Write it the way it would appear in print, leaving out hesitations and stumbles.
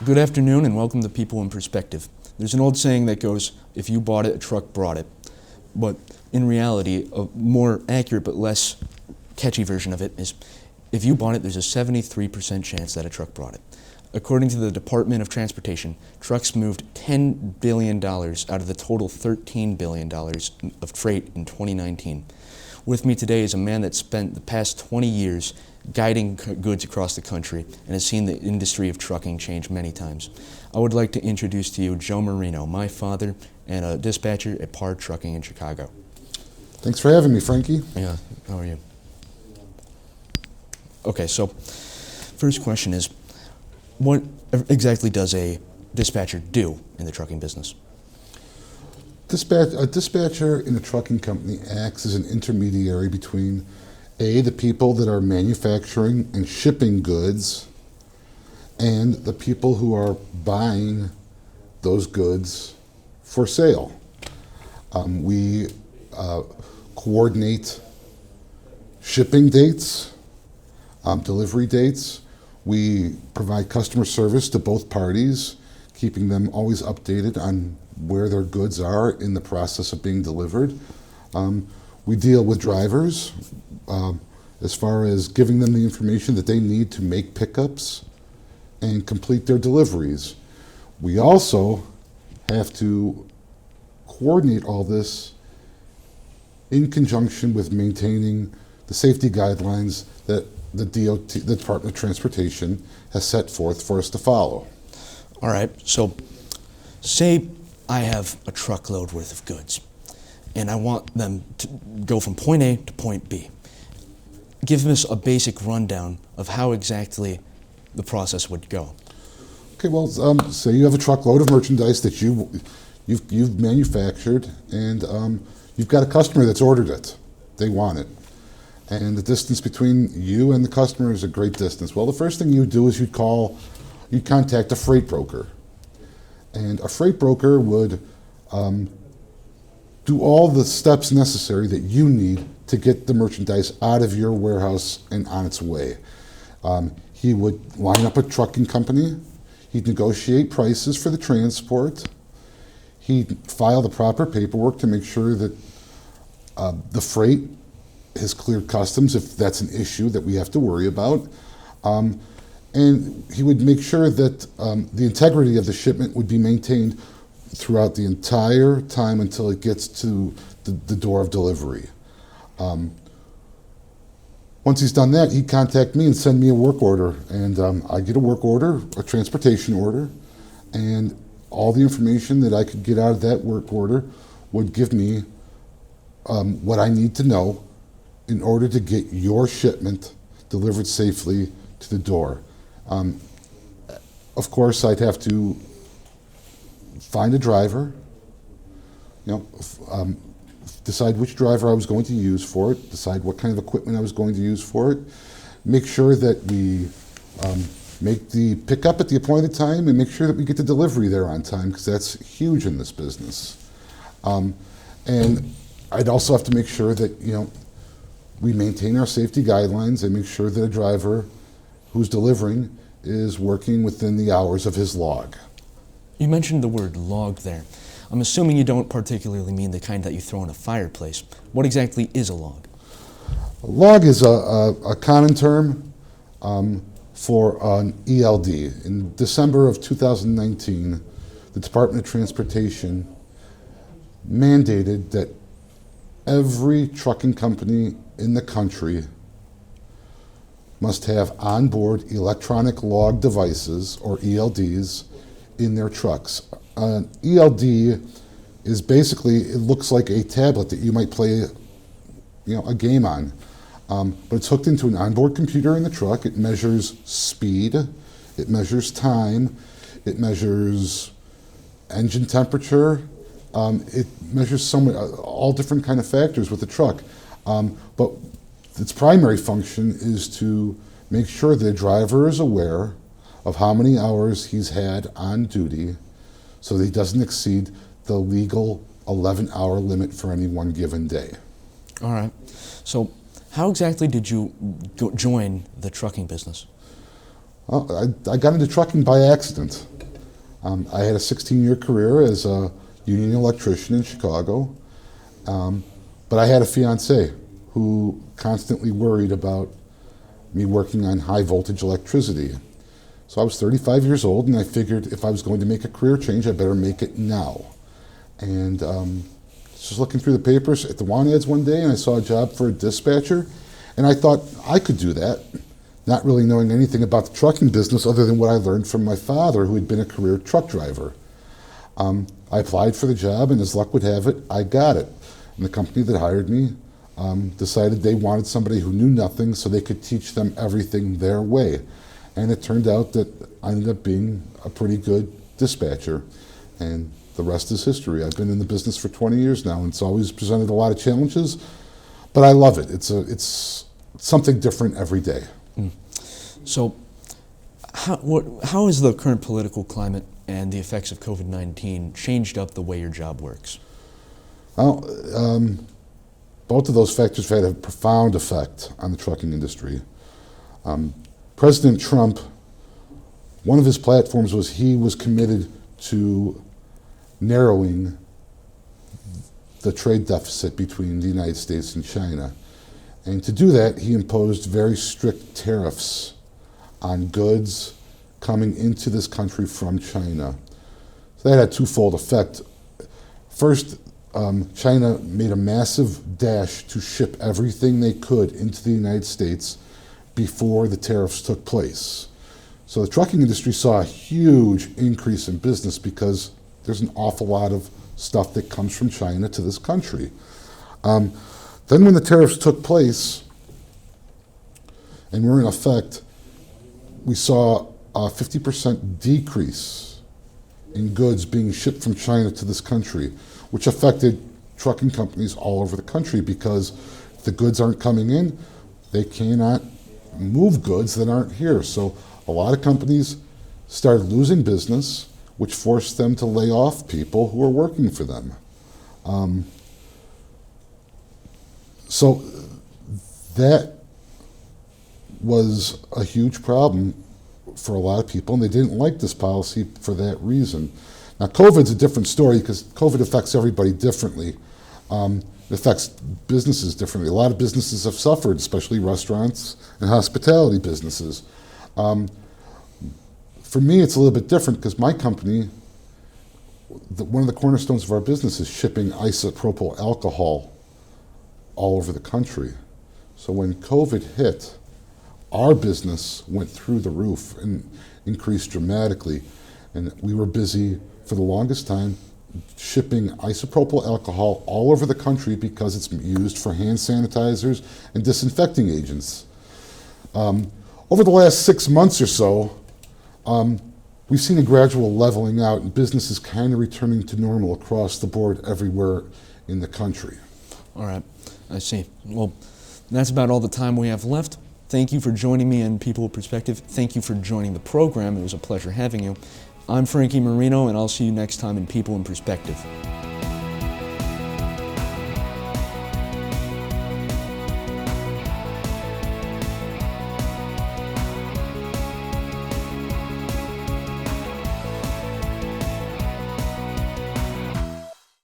Good afternoon and welcome to People in Perspective. There's an old saying that goes, if you bought it, a truck brought it. But in reality, a more accurate but less catchy version of it is, if you bought it, there's a 73% chance that a truck brought it. According to the Department of Transportation, trucks moved $10 billion out of the total $13 billion of freight in 2019. With me today is a man that spent the past 20 years guiding goods across the country and has seen the industry of trucking change many times. I would like to introduce to you Joe Marino, my father and a dispatcher at PAR Trucking in Chicago. Thanks for having me, Frankie. Yeah, how are you? Okay, so first question is, what exactly does a dispatcher do in the trucking business? A dispatcher in a trucking company acts as an intermediary between the people that are manufacturing and shipping goods and the people who are buying those goods for sale. We coordinate shipping dates, delivery dates. We provide customer service to both parties, keeping them always updated on where their goods are in the process of being delivered. We deal with drivers as far as giving them the information that they need to make pickups and complete their deliveries. We also have to coordinate all this in conjunction with maintaining the safety guidelines that the DOT, the Department of Transportation, has set forth for us to follow. All right, so say I have a truckload worth of goods and I want them to go from point A to point B. Give us a basic rundown of how exactly the process would go. Okay, well, say you have a truckload of merchandise that you've manufactured, and you've got a customer that's ordered it. They want it. And the distance between you and the customer is a great distance. Well, the first thing you would do is you'd contact a freight broker. And a freight broker would do all the steps necessary that you need to get the merchandise out of your warehouse and on its way. He would line up a trucking company. He'd negotiate prices for the transport. He'd file the proper paperwork to make sure that the freight has cleared customs if that's an issue that we have to worry about. And he would make sure that the integrity of the shipment would be maintained throughout the entire time until it gets to the door of delivery. Once he's done that, he'd contact me and send me a work order. And I get a work order, a transportation order, and all the information that I could get out of that work order would give me what I need to know in order to get your shipment delivered safely to the door. Of course, I'd have to find a driver, decide which driver I was going to use for it, decide what kind of equipment I was going to use for it, make sure that we make the pickup at the appointed time, and make sure that we get the delivery there on time, because that's huge in this business. And I'd also have to make sure that, we maintain our safety guidelines and make sure that a driver who's delivering is working within the hours of his log. You mentioned the word log there. I'm assuming you don't particularly mean the kind that you throw in a fireplace. What exactly is a log? A log is a common term for an ELD. In December of 2019, the Department of Transportation mandated that every trucking company in the country must have onboard electronic log devices, or ELDs, in their trucks. An ELD is basically, it looks like a tablet that you might play a game on. But it's hooked into an onboard computer in the truck. It measures speed, it measures time, it measures engine temperature, it measures all different kind of factors with the truck. But its primary function is to make sure the driver is aware of how many hours he's had on duty so that he doesn't exceed the legal 11-hour limit for any one given day. All right. So how exactly did you join the trucking business? Well, I got into trucking by accident. I had a 16-year career as a union electrician in Chicago, but I had a fiance who constantly worried about me working on high voltage electricity. So I was 35 years old, and I figured if I was going to make a career change, I better make it now. And just looking through the papers at the want ads one day, and I saw a job for a dispatcher, and I thought I could do that, not really knowing anything about the trucking business other than what I learned from my father, who had been a career truck driver. I applied for the job, and as luck would have it, I got it. And the company that hired me decided they wanted somebody who knew nothing so they could teach them everything their way. And it turned out that I ended up being a pretty good dispatcher, and the rest is history. I've been in the business for 20 years now, and it's always presented a lot of challenges, but I love it. It's something different every day. So how has the current political climate and the effects of COVID-19 changed up the way your job works? Well, both of those factors have had a profound effect on the trucking industry. President Trump, one of his platforms was he was committed to narrowing the trade deficit between the United States and China. And to do that, he imposed very strict tariffs on goods coming into this country from China. So that had a twofold effect. First, China made a massive dash to ship everything they could into the United States before the tariffs took place. So the trucking industry saw a huge increase in business because there's an awful lot of stuff that comes from China to this country. Then when the tariffs took place and were in effect, we saw a 50% decrease in goods being shipped from China to this country, which affected trucking companies all over the country because if the goods aren't coming in, they cannot move goods that aren't here. So a lot of companies started losing business, which forced them to lay off people who were working for them. So that was a huge problem for a lot of people, and they didn't like this policy for that reason. Now, COVID's a different story because COVID affects everybody differently. It affects businesses differently. A lot of businesses have suffered, especially restaurants and hospitality businesses. For me, it's a little bit different because my company, one of the cornerstones of our business is shipping isopropyl alcohol all over the country. So when COVID hit, our business went through the roof and increased dramatically. And we were busy for the longest time shipping isopropyl alcohol all over the country because it's used for hand sanitizers and disinfecting agents. Over the last 6 months or so, we've seen a gradual leveling out and business is kind of returning to normal across the board everywhere in the country. All right, I see. Well, that's about all the time we have left. Thank you for joining me in People with Perspective. Thank you for joining the program. It was a pleasure having you. I'm Frankie Marino, and I'll see you next time in People in Perspective.